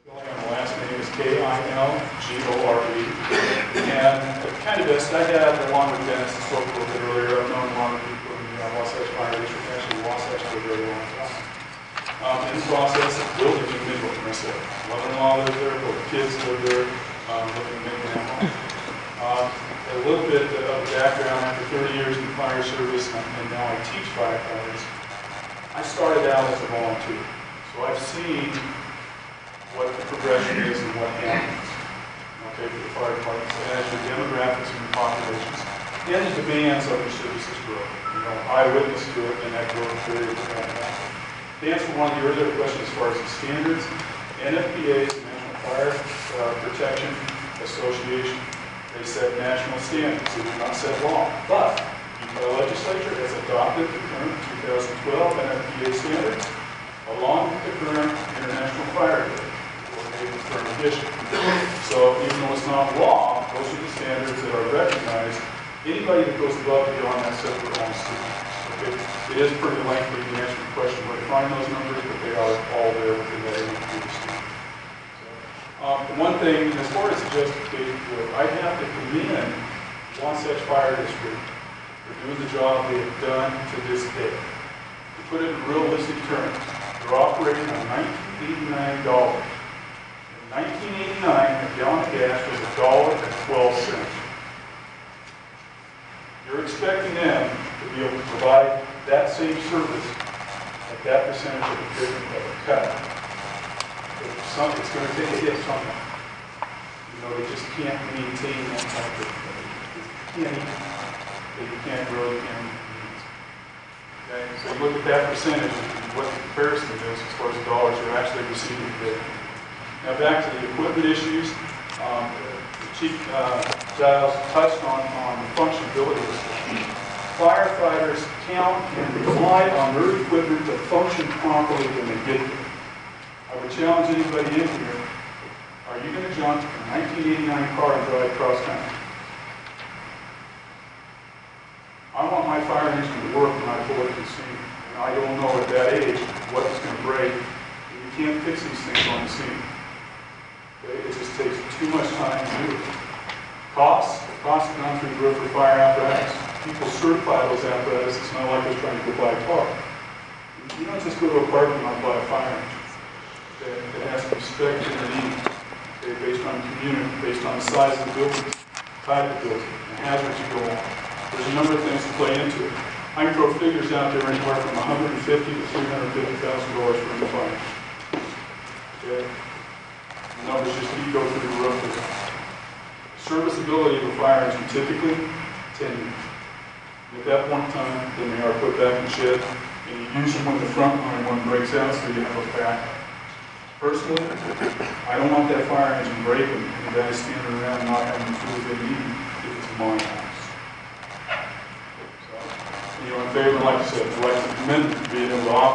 My last name is K-I-L-G-O-R-E. And kind of best I have, along with Dennis, spoke a little bit earlier, I've known a lot of people in the Wasatch Fire District, actually Wasatch for a very long time. In the process of building a Midwood myself. Mother-in-law lived there, both kids lived there, living in Midwood. A little bit of background, after 30 years in the fire service, and now I teach firefighters. I started out as a volunteer, so I've seen what the progression is and what happens, okay, for the fire departments as your demographics and your populations, and the demands of your services grow. You know, I witnessed to it in that growth period. To answer one of the earlier questions as far as the standards, NFPA is the National Fire Protection Association. They set national standards. They do not set law. But the legislature has adopted the current 2012 NFPA standards along with the current International Fire Code, or maybe the current edition. So even though it's not law, those are the standards that are recognized. Anybody that goes above and beyond that set their own standards. Okay? It is pretty lengthy to answer the question where to find those numbers, but they are all there within that NFPA standard. One thing, as far as the justification for it, I have to commend Wasatch Fire District for doing the job they have done to this day. To put it in realistic terms, they're operating on $1989. In 1989, a gallon of gas was $1.12. You're expecting them to be able to provide that same service at that percentage of a cut. It's going to take a hit somewhere. You know, they just can't maintain that type of thing. You can't grow, you can't eat. Okay? So you look at that percentage and what the comparison is as far as dollars you're actually receiving today. Now back to the equipment issues. Chief Giles touched on the functionality of this. Firefighters count and rely on their equipment to function properly when they get there. I would challenge anybody in here, are you going to jump in a 1989 car and drive cross country? I want my fire engine to work when I pull it to the scene. And I don't know at that age what is going to break. You can't fix these things on the scene. Okay? It just takes too much time to do it. Costs have gone through the roof for fire apparatus. People certify those apparatus. It's not like they're trying to go buy a car. You don't just go to a parking lot and buy a fire engine. It has to be spec'd and needed, okay, based on community, based on the size of the building, type of building, and hazards you go on. There's a number of things to play into it. I can throw figures out there anywhere from $150,000 to $350,000 for any fire. Okay? The numbers just keep going through the roof. Serviceability of a fire engine typically 10 years. At that point in time, then they are put back in the shed, and you use them when the front line one breaks out, so you have a backup. Personally, I don't want that fire engine breaking and guys standing around not having the tools they need if it's my house. So, in favor, like I said, I'd like to commend them for being able to operate.